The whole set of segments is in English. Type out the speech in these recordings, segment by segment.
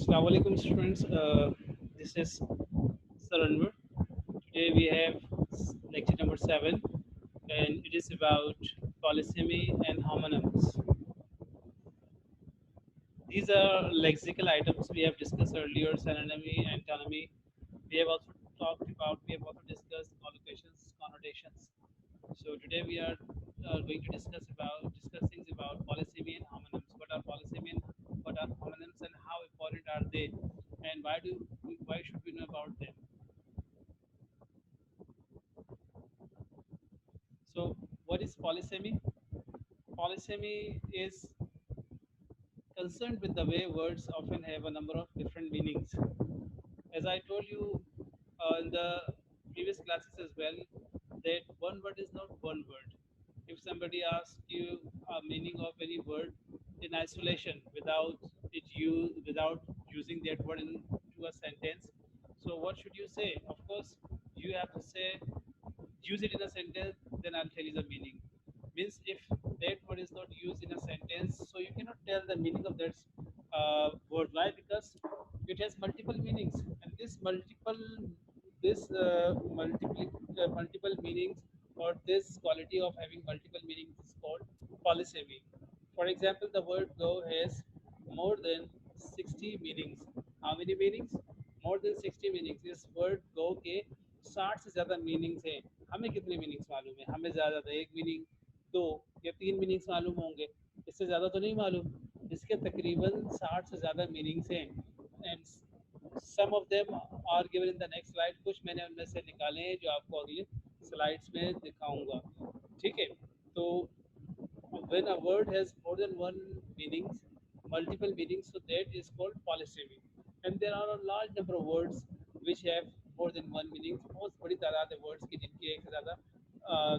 Assalamu alaikum students. This is Saranwar. Today we have lecture number 7 and it is about polysemy and homonyms. These are lexical items we have discussed earlier, synonymy, antonymy. We have also discussed collocations, connotations. So today we are going to discuss things about polysemy and homonyms. What are polysemy and what are homonyms and how important are they, and why should we know about them? So what is polysemy? Polysemy is concerned with the way words often have a number of different meanings. As I told you in the previous classes as well, that one word is not one word. If somebody asks you a meaning of any word in isolation without using that word into a sentence, so what should you say? Of course, you have to say use it in a sentence, then I'll tell you the meaning. Means if that word is not used in a sentence, so you cannot tell the meaning of that word. Why? Because it has multiple meanings, and multiple meanings, or this quality of having multiple meanings is called polysemy. For example, the word go has more than 60 meanings. How many meanings? More than 60 meanings. इस word go के 60 से ज़्यादा meanings हैं. हमें कितने meanings मालूम है? हमें ज़्यादा एक meaning, दो या तीन meanings मालूम होंगे. इससे ज़्यादा तो नहीं मालूम. इसके तकरीबन 60 से ज़्यादा meanings हैं. And some of them are given in the next slide. कुछ मैंने उनमें से निकाले हैं जो आपको अगले slides में दिखाऊंगा. ठीक है? तो when a word has more than one meanings, multiple meanings, so that is called polysemy. And there are a large number of words which have more than one meanings. बहुत बड़ी तादाद है words की जिनकी एक से ज़्यादा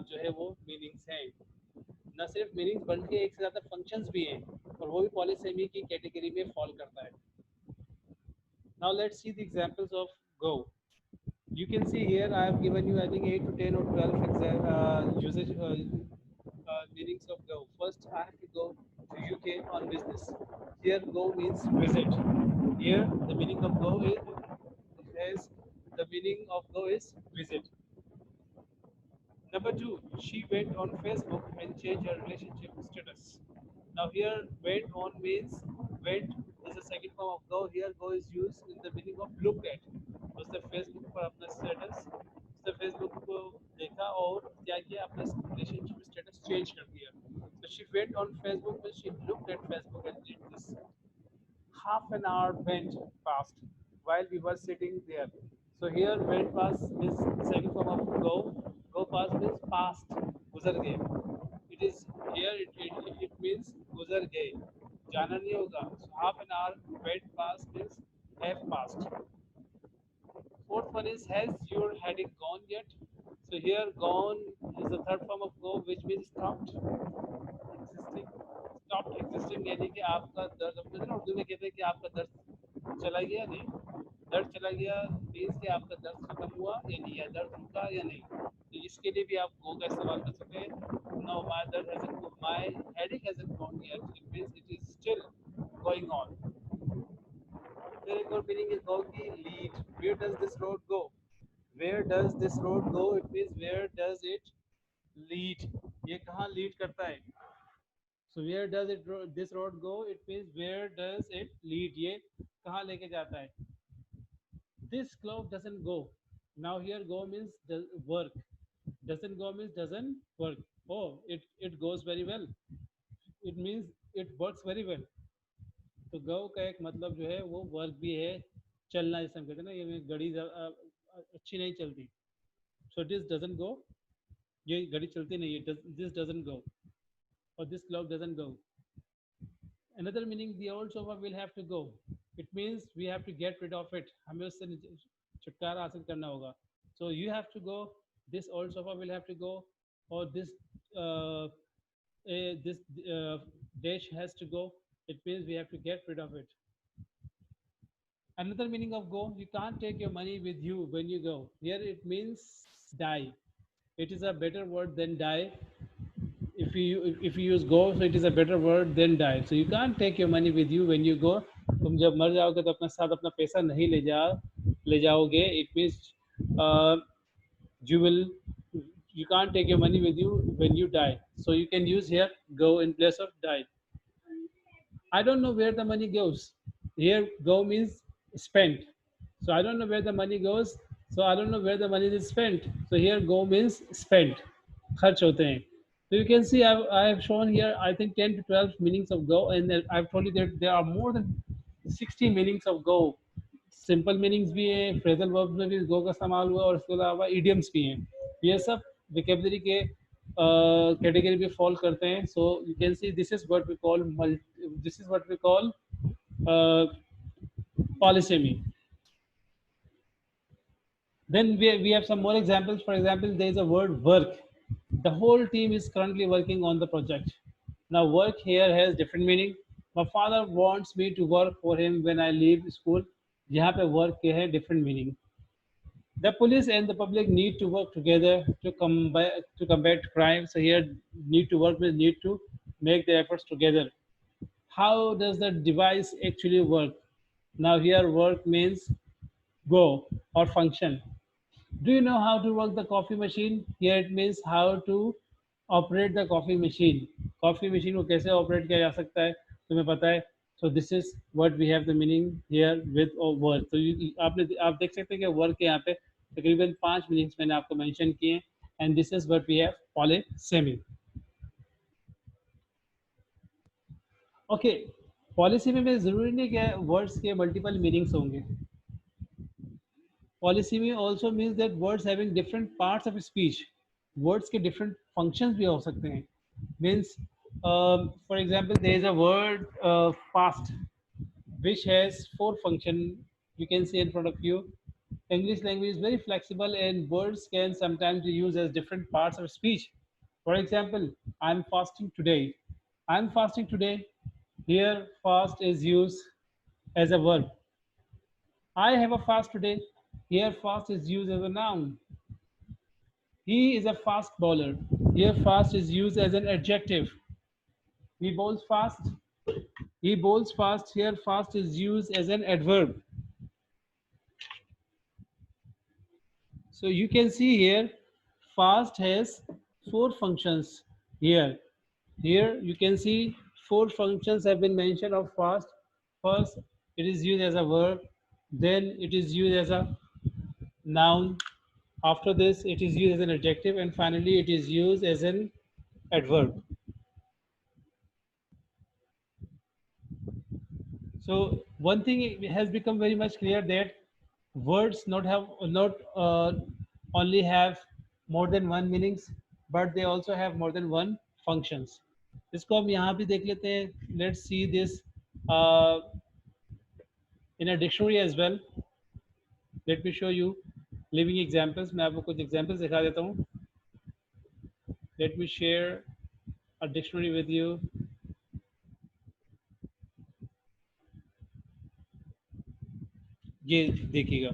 जो है वो meanings हैं. न सिर्फ meanings बल्कि एक से ज़्यादा functions भी हैं और वो भी polysemy की category में fall करता है. Now let's see the examples of go. You can see here I have given you I think 8 to 10 or 12 usage meanings of go. First I have to go to UK on business. Here go means visit. Here the meaning of go is the meaning of go is visit. Number two, she went on Facebook and changed her relationship status. Now here, went on means went is a second form of go. Here, go is used in the meaning of looked at. उसने Facebook पर अपना status, उसने Facebook को देखा और क्या किया अपना relationship status change कर दिया. So she went on Facebook means she looked at Facebook and did this. Half an hour went past while we were sitting there. So here went past is second form of go. Go past means past. गुजर गए. It is here. It means गुजर गए. जाना नहीं होगा. So half an hour went past means have passed. Fourth one is has your headache gone yet? So here gone is the third form of go, which means stopped existing. Stopped existing यानी कि आपका दर्द अपने ना उर्दू में कहते हैं कि आपका दर्द चला गया नहीं. दर्द चला गया मीन्स कि आपका दर्द खत्म हुआ या नहीं, या दर्द रुका या नहीं. तो इसके लिए भी आप गो का इस्तेमाल कर सकते हैं. नो माय दर्द hasn't my headache hasn't gone yet. It means it is still going on. फिर एक और मीनिंग इज गो की lead. Where does this road go? Where does this road go? It means where does it lead. ये कहाँ lead करता है? So where does this road go? It means where does it lead? ये कहाँ लेके जाता है? This clock doesn't go. Now here go means work. Doesn't go means doesn't work. Oh, it goes very well. It means it works very well. तो go का एक मतलब जो है वो वर्क भी है, चलना जिसे हम कहते हैं ना, ये गाड़ी अच्छी नहीं चलती. So this doesn't go. ये गाड़ी चलती नहीं है. This doesn't go. Or this clock doesn't go. Another meaning, the old sofa will have to go. It means we have to get rid of it. हमें उससे छुटकारा हासिल करना होगा. So you have to go. This old sofa will have to go, or this dish has to go. It means we have to get rid of it. Another meaning of go, you can't take your money with you when you go. Here it means die. It is a better word than die. If you use go, so it is a better word than die. So you can't take your money with you when you go. तुम जब मर जाओगे तो अपने साथ अपना पैसा नहीं ले जाओगे. It means uh, you will you can't take your money with you when you die. So you can use here go in place of die. I don't know where the money goes. Here, go means spent. So I don't know where the money goes. So I don't know where the money is spent. So here, go means spent. खर्च होते हैं. So you can see I have shown here I think 10 to 12 meanings of go, and then I've told you that there are more than 60 meanings of go. Simple meanings भी हैं, phrasal verbs में भी गो का इस्तेमाल हुआ, और इसके अलावा इडियम्स भी हैं. ये सब विकेबलरी के कैटेगरी में फॉल करते हैं. So you can see this is what we call polysemy. Then we have some more examples. For example, there is a word work. The whole team is currently working on the project. Now, work here has different meaning. My father wants me to work for him when I leave school. यहाँ पे work के है different meaning. The police and the public need to work together to combat crime. So here, need to work with need to make the efforts together. How does the device actually work? Now here, work means go or function. Do you know how to work the coffee machine? Here it means how to operate the coffee machine. Coffee machine को कैसे operate किया जा सकता है, तुम्हें पता है? So this is what we have the meaning here with or work. So आप देख सकते हैं कि work के यहाँ पे तकरीबन 5 meanings मैंने आपको mention किए हैं, and this is what we have polysemy. Okay, polysemy में ज़रूरी नहीं कि words के multiple meanings होंगे. Polysemy also means that words having different parts of speech. Words के different functions भी हो सकते हैं. Means, for example, there is a word fast, which has 4 functions. You can see in front of you. English language is very flexible, and words can sometimes be used as different parts of speech. For example, I'm fasting today. I'm fasting today. Here, fast is used as a verb. I have a fast today. Here, fast is used as a noun. He is a fast bowler. Here, fast is used as an adjective. He bowls fast. He bowls fast. Here, fast is used as an adverb. So you can see here, fast has 4 functions here. Here you can see 4 functions have been mentioned of fast. First, it is used as a verb. Then it is used as a noun. After this, it is used as an adjective, and finally, it is used as an adverb. So one thing has become very much clear, that words not only have more than one meanings, but they also have more than one functions. इसको हम यहाँ भी देख लेते हैं. Let's see this uh, in a dictionary as well. Let me show you living examples. मैं आपको कुछ examples दिखा देता हूँ. Let me share a dictionary with you. ये देखिएगा.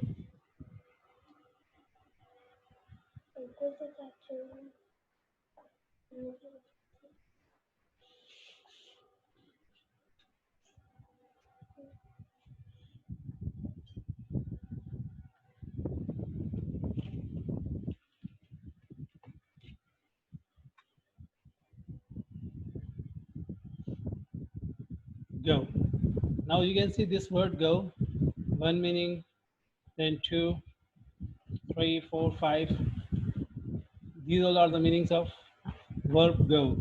Go. Now you can see this word go. One meaning, then 2, 3, 4, 5. These all are the meanings of verb go.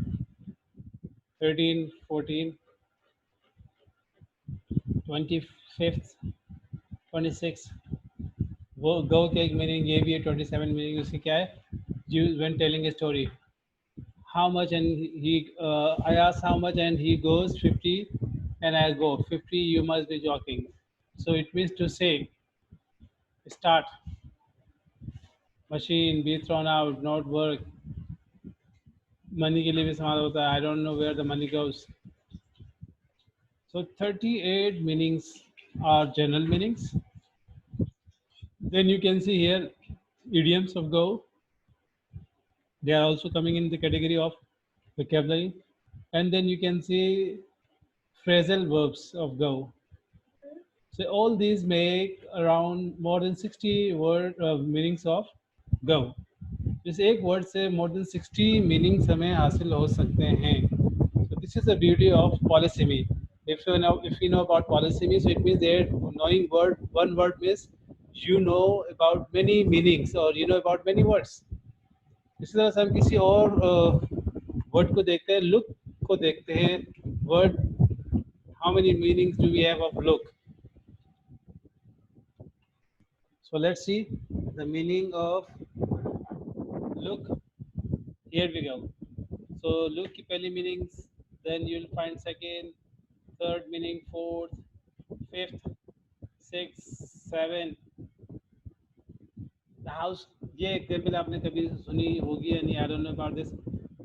13, 14, 25th, 26. वो go के एक मीनिंग ये भी है. 27 मीनिंग उसकी क्या है? Use when telling a story. How much, and I ask how much, and he goes 50, and I go 50. You must be joking. So it means to say, start. Machine be thrown out, not work. Money के लिए भी इस्तेमाल होता है. I don't know where the money goes. So 38 meanings are general meanings. Then you can see here idioms of go. They are also coming in the category of vocabulary. And then you can see phrasal verbs of go. So all these make around more than 60 word meanings of go. इस एक word से more than 60 meanings हमें हासिल हो सकते हैं. So this is the beauty of polysemy. If you know about polysemy, so it means that knowing one word means you know about many meanings or you know about many words. इसी तरह से हम किसी और word को देखते हैं, look को देखते हैं. Word, how many meanings do we have of look? So let's see the meaning of look. Here we go. So look की पहली meanings, then you'll find second, third meaning, fourth, fifth, sixth, seven. The house, ये example आपने कभी सुनी होगी या नहीं? I don't know about this.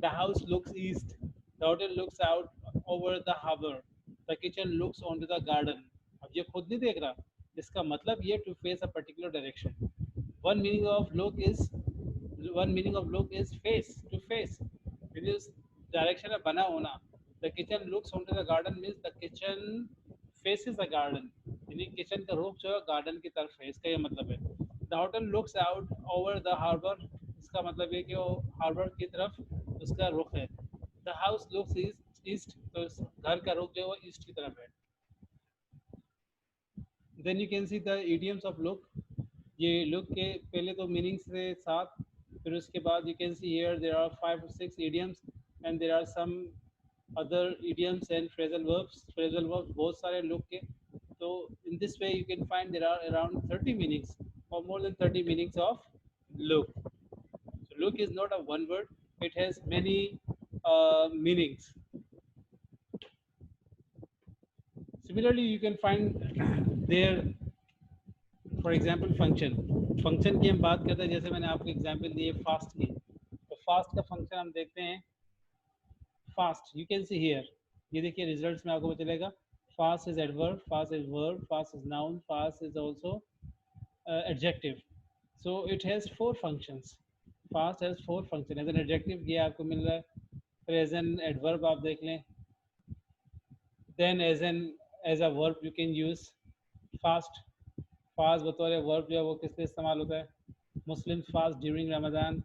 The house looks east. The hotel looks out over the harbor. The kitchen looks onto the garden. अब ये खुद नहीं देख रहा, इसका मतलब ये to face a particular direction. One meaning of look is one meaning of look is face, to face. It is direction में बना होना. The kitchen looks onto the garden means the kitchen faces the garden. यानी kitchen का रुख जो है garden की तरफ है, इसका ये मतलब है. The hotel looks out over the harbor. इसका मतलब ये कि वो हार्बर की तरफ उसका रुख है. The house looks east, तो इस घर का रुख जो है वो ईस्ट की तरफ है. Then you can see the idioms of look. ये look के पहले तो meanings थे 7, फिर उसके बाद you can see here there are 5 or 6 idioms and there are some other idioms and phrasal verbs. Phrasal verbs बहुत सारे look के. So in this way you can find there are around 30 meanings or more than 30 meanings of look. So look is not a one word; it has many meanings. Similarly, you can find there, for example function. Function की हम बात करते हैं, जैसे मैंने आपको example दिए fast की, तो फास्ट का फंक्शन हम देखते हैं. Fast you can see here, ये देखिए रिजल्ट्स में आपको पता चलेगा. Fast is adverb, fast is verb, fast is noun, fast is also adjective. So it has 4 functions. Fast has 4 function. As an adjective ये आपको मिल रहा है. फिर एज एन एडवर्ब आप देख लें. Then as a verb you can use fast. Fast बतौर verb जो है वो किस लिए इस्तेमाल होता है? Muslim fast during Ramzan.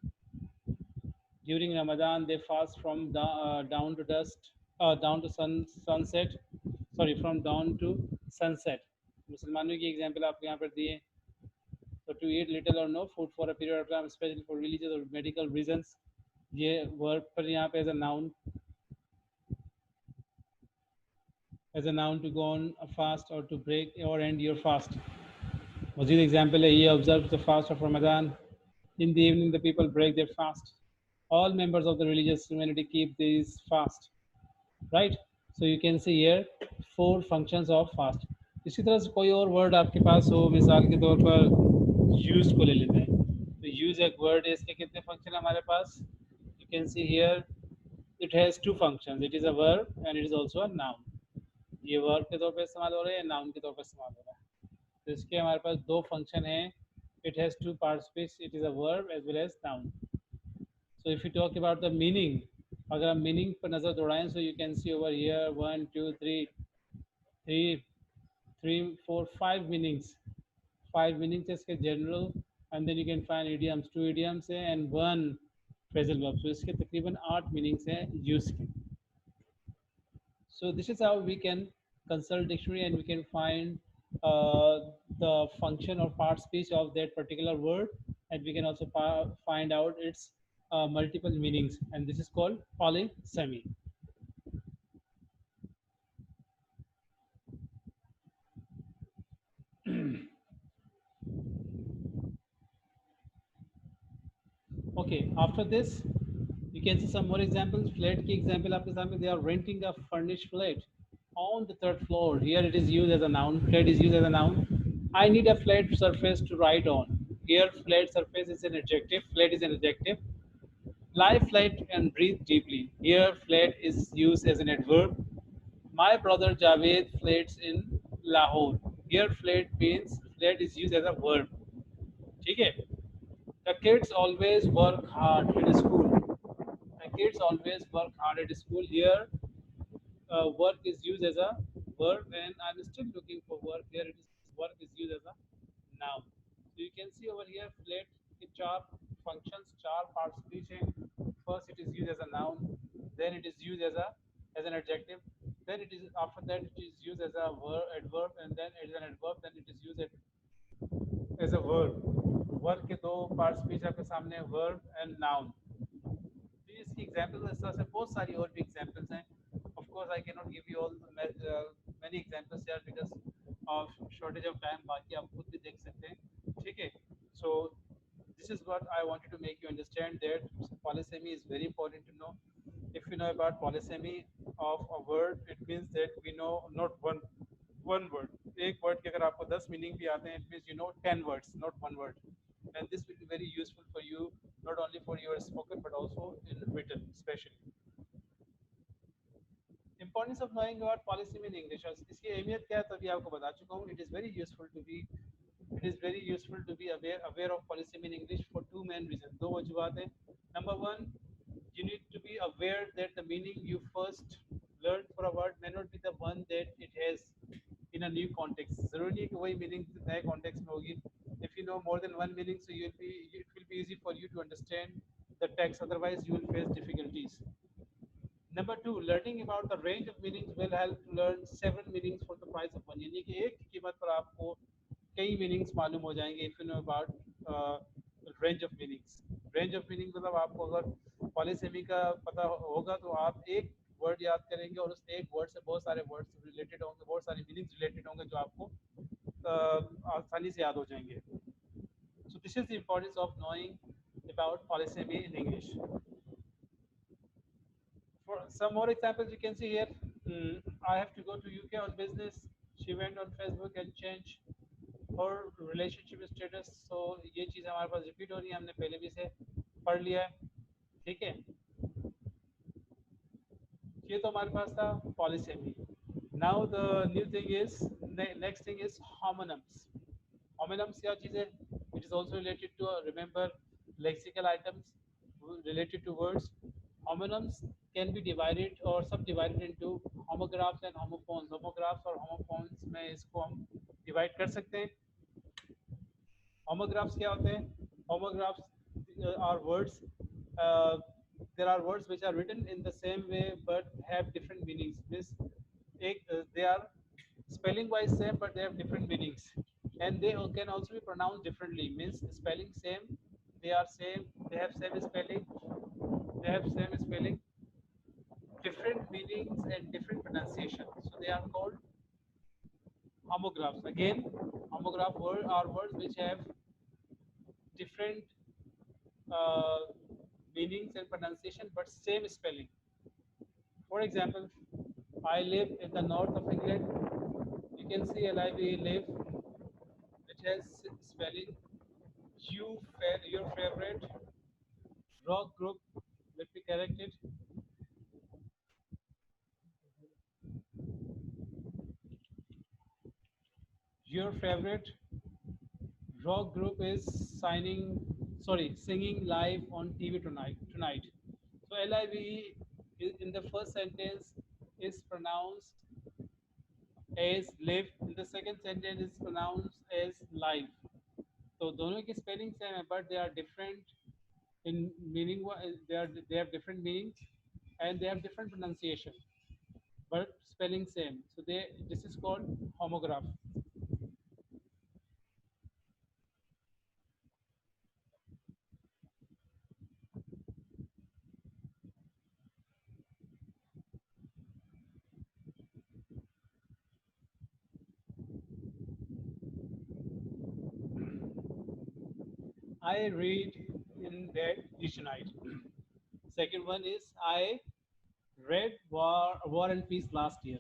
During Ramzan they fast from dawn to dusk, dawn to sunset, sorry from dawn to sunset. मुसलमानों की एग्जांपल आपको यहाँ पर दिए. तो टू ईट लिटिल और no food for a period of time specially for religious और medical reasons. ये वर्ब पर यहाँ पे as a noun to go on a fast और टू ब्रेक और एंड योर फास्ट. मजीद एग्जाम्पल है, ये observe the fast of Ramzan. In the evening, the people break their fast. All members of the religious community keep these fast. Right? So you can see here 4 functions of fast. इसी तरह से कोई और word आपके पास हो, मिसाल के तौर पर यूज को ले लेते हैं. तो यूज एक वर्ड है, इसके कितने फंक्शन हमारे पास? You can see here it has 2 functions. It is a verb and it is also a noun. ये वर्ब के तौर पर इस्तेमाल हो रहा है या नाउन के तौर पर इस्तेमाल हो रहा है? तो इसके हमारे पास 2 फंक्शन हैं. It has 2 parts which it is a verb as well as noun. So if you talk about the meaning, अगर हम meaning पर नज़र दौड़ाएं, so you can see over here 1 2 3 4 5 meanings. 5 meanings है इसके general, and then you can find idioms, 2 idioms है and 1 phrasal verb. So इसके तकरीबन 8 meanings हैं use के. So this is how we can consult dictionary and we can find uh, the function or part speech of that particular word, and we can also find out its multiple meanings, and this is called polysemy. Okay, after this you can see some more examples. Flat की example आपके सामने. They are renting a furnished flat on the 3rd floor. Here it is used as a noun. Flat is used as a noun. I need a flat surface to write on. Here flat surface is an adjective. Flat is an adjective. Lie flat and breathe deeply. Here flat is used as an adverb. My brother Javed flats in Lahore. Here flat is used as a verb. ठीक है? The kids always work hard at school. The kids always work hard at school. Here, work is used as a verb, and I'm still looking for work. Here it is adverb and then it is an adverb, then it is used as a verb. Verb के दो part speech आपके सामने, verb and noun. तो इसकी examples इस तरह से बहुत सारी और भी एग्जांपल्स हैं। Of course I can not give you all many examples here because of shortage of time, बाकी आप खुद भी देख सकते हैं, ठीक है। So this is what I wanted to make you understand, that polysemy is very important to know. If you know about polysemy of a word, it means that we know not one word, एक word के अगर आपको 10 meaning भी आते हैं, it means you know 10 words, not one word, and this will be very useful for you, not only for your spoken but also in written especially. Importance of knowing about polysemy in English, और इसकी अहमियत क्या है तो अभी आपको बता चुका हूँ। It is very useful to be aware of polysemy in English for two main reasons, दो वजूहत हैं। Number one, you need to be aware that the meaning you first learned for a word may not be the one that it has in a new context. ज़रूरी नहीं कि वही meaning नए context में होगी। If you know more than one meaning, so it will be easy for you to understand the text. Otherwise, you will face difficulties. Number two, learning about the range of meanings will help to learn several meanings for the price of one. यानी कि एक की कीमत पर आपको कई meanings मालूम हो जाएंगे if you know about range of meanings. Range of meaning मतलब आपको अगर polysemy का पता होगा तो आप एक word याद करेंगे और उस एक word से बहुत सारे words related होंगे, बहुत सारे meanings related होंगे जो आपको आसानी से याद हो जाएंगे. So this is the importance of knowing about polysemy in English. For some more examples you can see here. I have to go to UK on business. She went on Facebook and changed her relationship status. So ये चीज़ हमारे पास repeat हो रही है, हमने पहले भी से पढ़ लिया है, ठीक है। ये तो हमारे पास था polysemy. Now the new thing is, next thing is homonyms. Homonyms क्या चीज़ है? It is also related to remember lexical items related to words. Homonyms can be divided or subdivided into homographs and homophones. Homographs और homophones में इसको हम divide कर सकते हैं। Homographs क्या होते हैं? Homographs are words. Uh, there are words which are written in the same way but have different meanings. They are spelling wise same but they have different meanings, and they can also be pronounced differently. Means spelling same, they are same, they have same spelling, different meanings and different pronunciation. So they are called homographs. Again, homograph are words which have different uh, meanings and pronunciation but same spelling. For example, I live in the north of England. You can see live live, which has spelling your favorite rock group. Let me correct it. Your favorite rock group is singing live on TV tonight. So live in the first sentence is pronounced as live. In the second sentence is pronounced as live. तो दोनों की spelling same है but they are different in meaning. They have different meanings and they have different pronunciation but spelling same. So this is called homograph. I read in bed each night. Second one is I read War and Peace last year.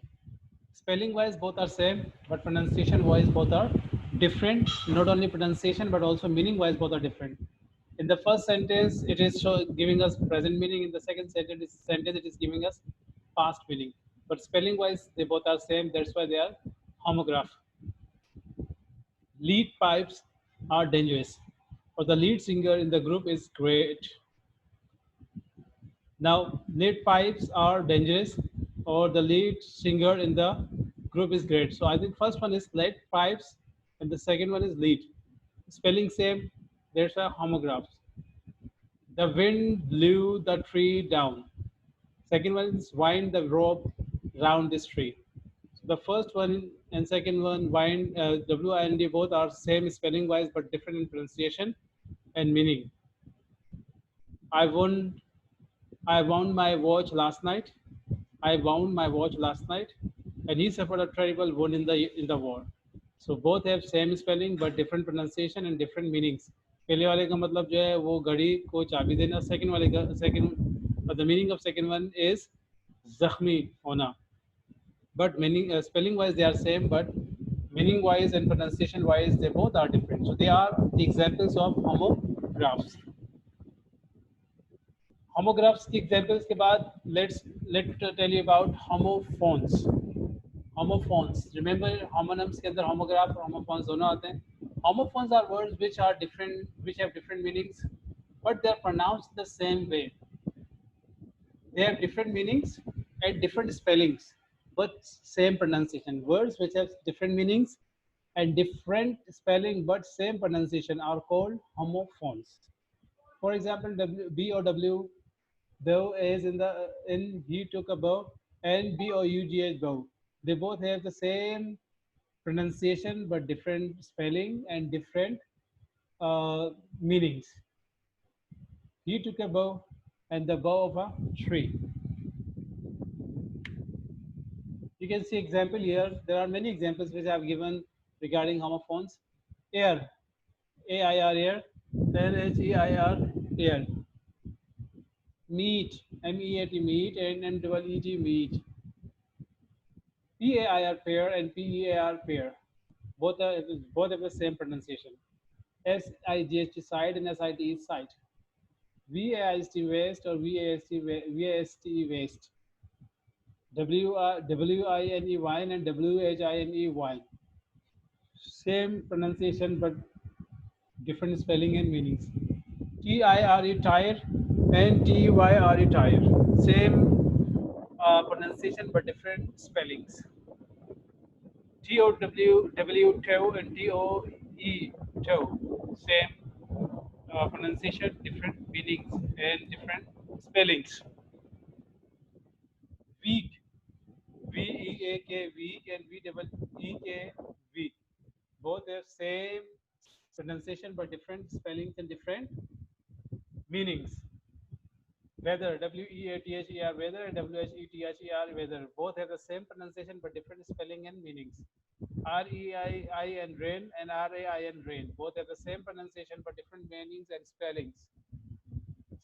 Spelling wise both are same, but pronunciation wise both are different. Not only pronunciation but also meaning wise both are different. In the first sentence it is giving us present meaning. In the second sentence it is giving us past meaning. But spelling wise they both are same. That's why they are homograph. Lead pipes are dangerous, or the lead singer in the group is great. Now, lead pipes are dangerous, or the lead singer in the group is great. So I think first one is lead pipes, and the second one is lead. Spelling same. There's a homograph. The wind blew the tree down. Second one is wind the rope round this tree. The first one and second one, wind, W-I-N-D, both are same spelling wise but different in pronunciation and meaning. I won. I wound my watch last night. I wound my watch last night, and he suffered a terrible wound in the war. So both have same spelling but different pronunciation and different meanings. पहले वाले का मतलब जो है वो घड़ी को चाबी देना. सेकंड वाले का second the meaning of second one is जख्मी होना. But meaning spelling wise they are same, but meaning wise and pronunciation wise they both are different. So they are the examples of homographs. Homographs की examples के बाद let tell you about homophones. Homophones, remember homonyms के अंदर homograph और homophones दोनों आते हैं. Homophones are words which are different, which have different meanings, but they are pronounced the same way. They have different meanings and different spellings, but same pronunciation. Words which have different meanings and different spelling but same pronunciation are called homophones. For example, B or W, bow is in he took a bow, and B or UGH bow. They both have the same pronunciation but different spelling and different meanings. He took a bow and the bow of a tree. You can see example here. There are many examples which I have given regarding homophones. Air, A-I-R air, N-H-E-I-R air. Meat, M-E-A-T meat, and N-E-E-T meat. P-A-I-R pair and P-E-A-R pair. Both have the same pronunciation. S-I-G-H-T side and S-I-T side. V-A-I-S-T waste or V-A-S-T waste. W-I-N-E wine and W-H-I-N-E wine. Same pronunciation but different spelling and meanings. T-I-R-E tire and T-Y-R-E tire. Same pronunciation but different spellings. T-O-W toe and T-O-E toe. Same pronunciation, different meanings and different spellings. Weak, V-E-A-K weak and V-E-E-K weak. Both have same pronunciation but different spellings and different meanings. Weather, W-E-A-T-H-E-R, weather, and W-H-E-T-H-E-R, weather. Both have the same pronunciation but different spelling and meanings. R-E-I-I and rain and R-A-I-N rain. Both have the same pronunciation but different meanings and spellings.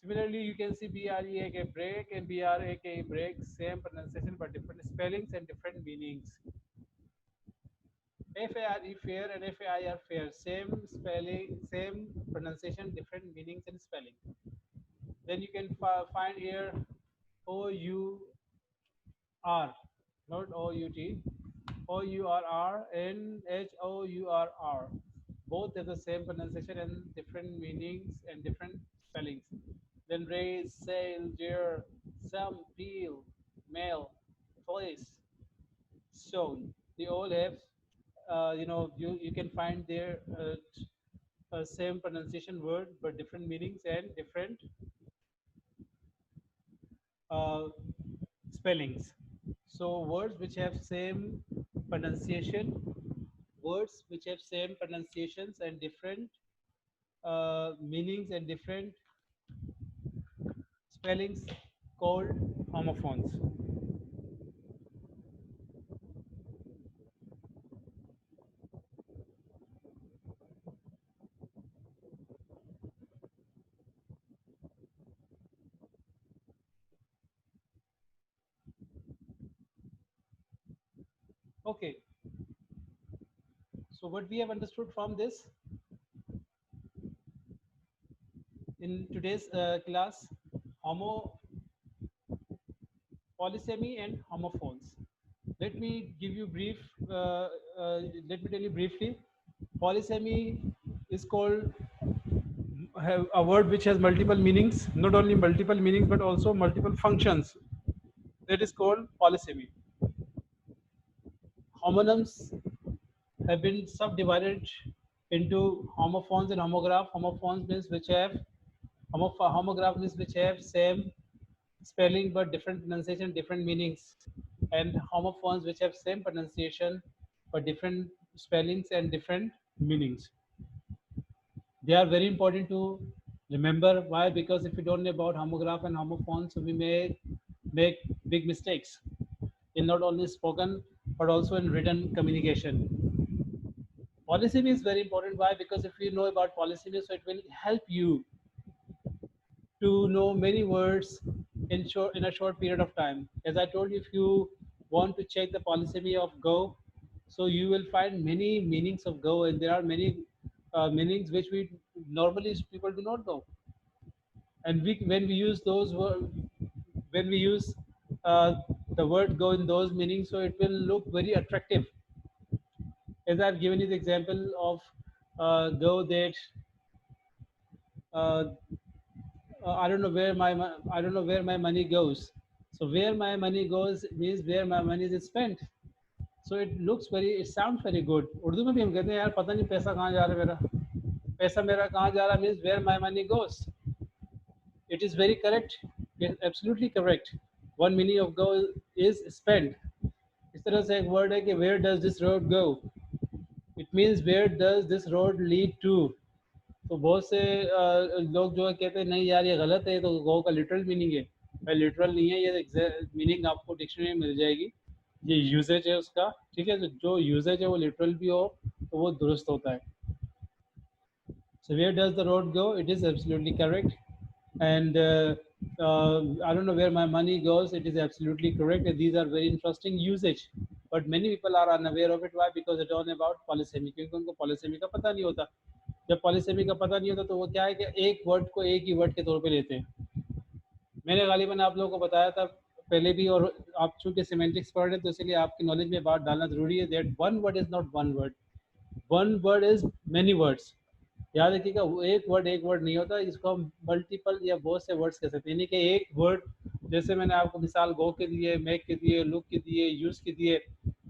Similarly, you can see B-R-E-A-K break and B-R-A-K break. Same pronunciation but different spellings and different meanings. F-A-R-E fair and F-A-I-R fair. Same spelling, same pronunciation, different meanings and spelling. Then you can find here O-U-R, not O-U-T, O-U-R-R and H-O-U-R-R. Both have the same pronunciation and different meanings and different spellings. Then raise, sail, deer, some, peel, male, place, stone. They all have, you can find their same pronunciation word but different meanings and different uh, spellings. So words which have same pronunciation, words which have same pronunciations and different meanings and different spellings called homophones. Okay, so what we have understood from this in today's class, homo polysemy and homophones. Let me give you brief. Let me tell you briefly. Polysemy is called have a word which has multiple meanings, not only multiple meanings but also multiple functions. That is called polysemy. Homonyms have been subdivided into homophones and homograph. Homophones means which have homograph means which have same spelling but different pronunciation, different meanings. and homophones which have same pronunciation but different spellings and different meanings. They are very important to remember. Why? Because if we don't know about homograph and homophones, so we may make big mistakes in not only spoken but also in written communication. Polysemy is very important. Why? Because if you know about polysemy, so it will help you to know many words in a short period of time. As I told you, if you want to check the polysemy of Go, so you will find many meanings of Go, and there are many meanings which we normally people do not know. And when we use those when we use uh, the word Go in those meanings, so it will look very attractive. As I've given you the example of Go that uh, I don't know where my money goes. So where my money goes means where my money is spent. So it sounds very good. Urdu में भी हम कहते हैं यार पता नहीं पैसा कहाँ जा रहा है मेरा, पैसा मेरा कहाँ जा रहा है means where my money goes. It is very correct. It's absolutely correct. One meaning of go is spent. इस तरह से एक word है कि where does this road go? It means where does this road lead to? तो बहुत से लोग जो है कहते हैं नहीं यार ये गलत है, तो गो का लिटरल मीनिंग है। भाई लिटरल नहीं है, ये मीनिंग आपको डिक्शनरी में मिल जाएगी। ये यूजेज है उसका, ठीक है। तो जो यूजेज है वो लिटरल भी हो तो वो दुरुस्त होता है। So where does the road go? It is absolutely correct. And I don't know where my money goes. It is absolutely correct. And these are very interesting usage. But many people are unaware of it. Why? Because they don't know about polysemy. क्योंकि उनको polysemy का पता नहीं होता। जब polysemy का पता नहीं होता तो वो क्या है कि एक वर्ड को एक ही वर्ड के तौर पे लेते हैं। मैंने गालिबन आप लोगों को बताया था पहले भी, और आप चूंकि सेमेंटिक्स पढ़ रहे हैं तो इसलिए आपकी नॉलेज में बात डालना जरूरी है that one word is not one word, one word is many words. याद रखिएगा, वो एक वर्ड नहीं होता, इसको हम मल्टीपल या बहुत से वर्ड्स कह सकते हैं। यानी कि एक वर्ड, जैसे मैंने आपको मिसाल गो के दिए, मेक के दिए, लुक के दिए, यूज के दिए,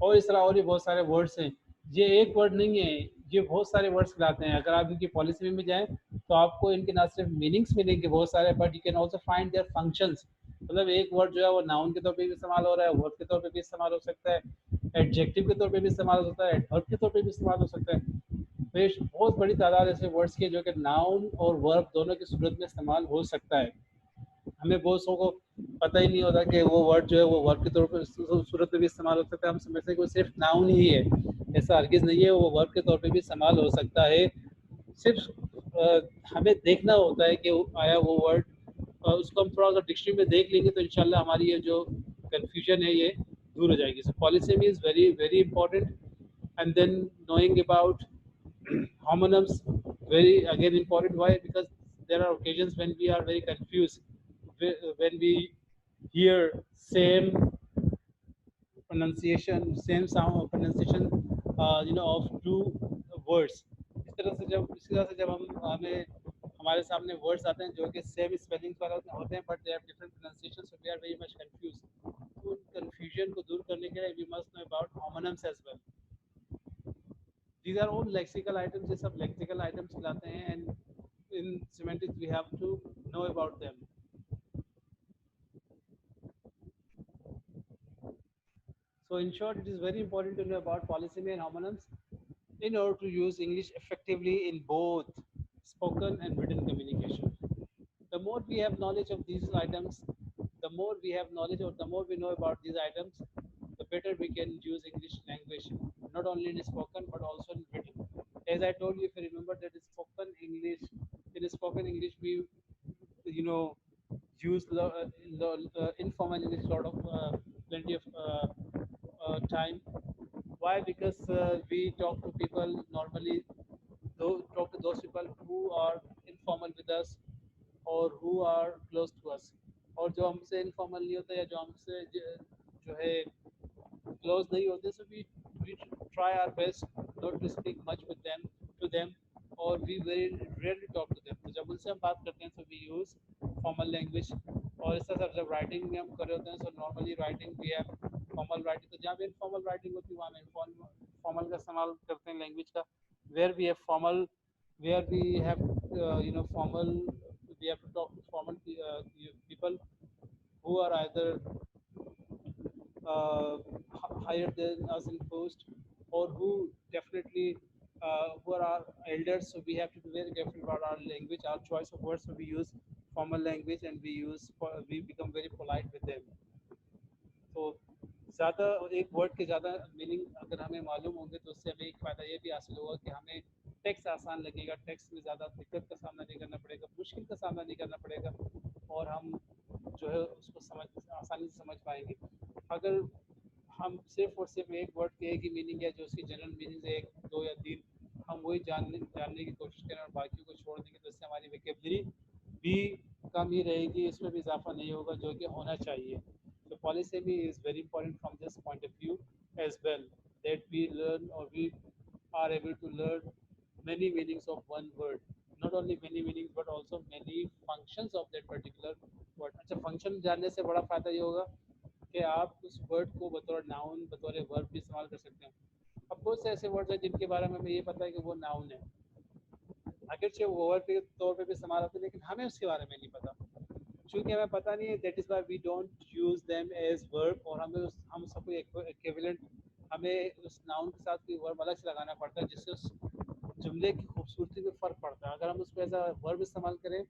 और इस तरह और भी बहुत सारे वर्ड्स हैं। ये एक वर्ड नहीं है, ये बहुत सारे वर्ड्स कहलाते हैं। अगर आप इनकी पॉलिसी में जाएं तो आपको इनके ना सिर्फ मीनिंग्स मिलेंगे बहुत सारे, but you can also find their functions. मतलब एक वर्ड जो है वो नाउन के तौर पे भी इस्तेमाल हो रहा है, वर्ब के तौर पे भी इस्तेमाल हो सकता है, एडजेक्टिव के तौर पे भी इस्तेमाल हो सकता है, एडवर्ब के तौर पे भी इस्तेमाल हो सकता है। पेश बहुत बड़ी तादाद ऐसे वर्ड्स की जो कि नाउन और वर्ब दोनों की सूरत में इस्तेमाल हो सकता है। हमें बहुत सौ को पता ही नहीं होता कि वो वर्ड जो है वो वर्ब के तौर पर सूरत में भी इस्तेमाल हो सकता है। हम समझते हैं कि वो सिर्फ नाउन ही है, ऐसा हरगिज़ नहीं है, वो वर्ब के तौर पे भी इस्तेमाल हो सकता है। सिर्फ हमें देखना होता है कि आया वो वर्ड, उसको हम थोड़ा सा डिक्शनरी में देख लेंगे तो इंशाल्लाह हमारी ये जो कन्फ्यूजन है ये दूर हो जाएगी। So polysemy is very very important. And then knowing about homonyms, very again important. Why? Because there are occasions when we are very confused when we hear same pronunciation, same sound pronunciation, of two words। इस तरह से जब हम हमें हमारे सामने words आते हैं जो कि सेम स्पेलिंग वाले होते हैं but they have different pronunciation, so we are very much confuse. तो उन कंफ्यूजन को दूर करने के लिए we must know about homonyms as well. These are all lexical items, ये सब lexical items कहलाते हैं, and in semantics we have to know about them. So in short, it is very important to know about polysemy and homonyms in order to use English effectively in both spoken and written communication. The more we have knowledge of these items, the more we have knowledge or the more we know about these items, the better we can use English language, not only in spoken but also in written. As I told you, if you remember that in spoken English, we, you know, use informal English sort of plenty of time. Why? Because we talk to people normally, talk to those people who are informal with us और who are close to us, और जो हमसे informal नहीं होता या जो हमसे जो है close नहीं होते, so we try our best not to speak much with them to them, or we very rarely talk to them। तो जब उनसे हम बात करते हैं so we use formal language। और इस तरह से जब राइटिंग में हम कर रहे होते हैं so normally writing we have formal writing। तो जहाँ भी informal writing होती है वहाँ हम formal का इस्तेमाल करते हैं लैंग्वेज का। where we have formal where we have formal, we have to talk to formal people who are either higher than us in post, or who definitely who are our elders. So we have to be very careful about our language, our choice of words. So we use formal language and we become very polite with them. तो ज़्यादा एक word के ज़्यादा meaning अगर हमें मालूम होंगे तो उससे हमें एक फ़ायदा ये भी हासिल होगा कि हमें टेक्स्ट आसान लगेगा, टेक्स्ट में ज़्यादा दिक्कत का सामना नहीं करना पड़ेगा, मुश्किल का सामना नहीं करना पड़ेगा, और हम जो है उसको समझ आसानी से समझ पाएंगे। अगर हम सिर्फ और सिर्फ एक वर्ड के एक ही मीनिंग है जो उसकी जनरल मीनिंग है एक दो या तीन, हम वही जानने की कोशिश करें और बाकी को छोड़ देंगे तो इससे हमारी वेकेबलरी भी कम ही रहेगी, इसमें भी इजाफा नहीं होगा जो कि होना चाहिए। So polysemy is very important from this point of view as well, that we learn or we are able to learn many meanings of one word. Not only many meanings but also many functions of that particular word. अच्छा, function जानने से बड़ा फायदा ये होगा कि आप उस वर्ड को बतौर नाउन बतौर वर्ब भी इस्तेमाल कर सकते हैं। अब बहुत से ऐसे वर्ड्स हैं जिनके बारे में हमें ये पता है कि वो नाउन है, अगरचे वो वर्ब के तौर पे भी इस्तेमाल होते हैं, लेकिन हमें उसके बारे में नहीं पता। चूँकि हमें पता नहीं है, that is why we don't use them as verb, और हम सबको इक्विवेलेंट हमें उस नाउन के साथ कोई वर्ब अलग से लगाना पड़ता है, जिससे उस जुमले की खूबसूरती में फ़र्क पड़ता है। अगर हम उसको एज़ अ वर्ब इस्तेमाल करें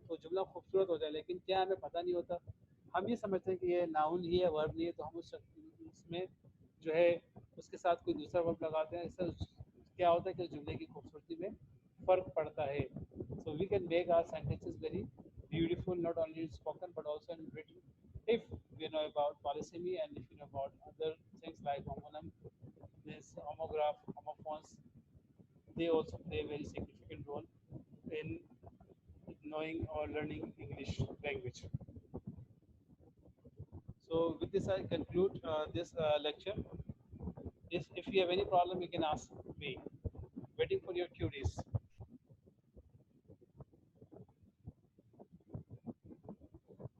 तो जुमला खूबसूरत हो जाए, लेकिन क्या हमें पता नहीं होता। हम ये समझते हैं कि ये नाउन ही है, वर्ब नहीं है, तो हम उसमें जो है उसके साथ कोई दूसरा वर्ब लगाते हैं। इससे क्या होता है कि जुमले की खूबसूरती में फ़र्क पड़ता है। So we can make our sentences very beautiful, not only in spoken but also in written. If we know about polysemy and if you know about other things like homonym, this homograph, homophones, they also play a very significant role in knowing or learning English language. So with this, I conclude this lecture. If you have any problem, you can ask me. Waiting for your queries.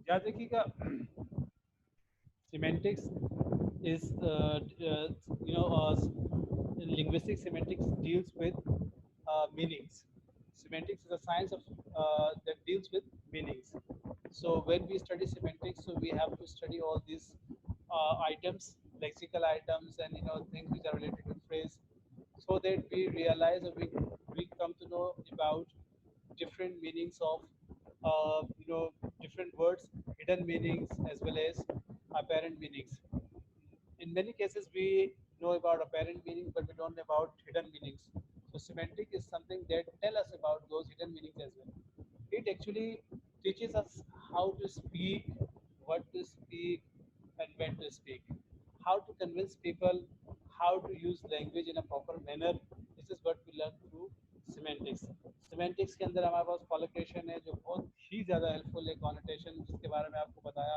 याद रखिएगा, semantics is you know linguistic semantics deals with meanings. Semantics is a science of that deals with meanings. So when we study semantics, so we have to study all these items, lexical items, and things which are related to phrase, so that we realize or we come to know about different meanings of different words, hidden meanings as well as apparent meanings. In many cases, we know about apparent meanings, but we don't know about hidden meanings. So semantic is something that tell us about those hidden meanings as well. It actually teaches us how to speak, what to speak, and when to speak. How to convince people, how to use language in a proper manner. This is what we learn through semantics. Semantics के अंदर हमारे पास collocation है जो बहुत ही ज़्यादा helpful है, connotation जिसके बारे में आपको बताया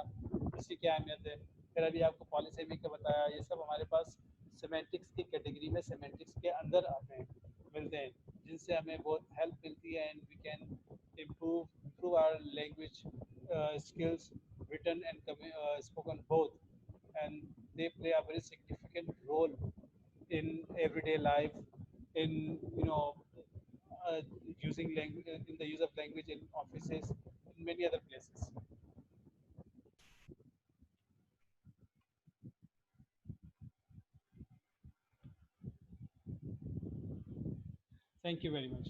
इसकी क्या अहमियत है, फिर अभी आपको पॉलीसेमी का बताया, ये सब हमारे पास सेमेंटिक्स की कैटेगरी में सेमेंटिक्स के अंदर आते हैं, मिलते हैं, जिनसे हमें बहुत हेल्प मिलती है, and we can improve our language skills, written and spoken both, and they play a very significant role in everyday life, in uh, using language, in the use of language in offices, in many other places. Thank you very much.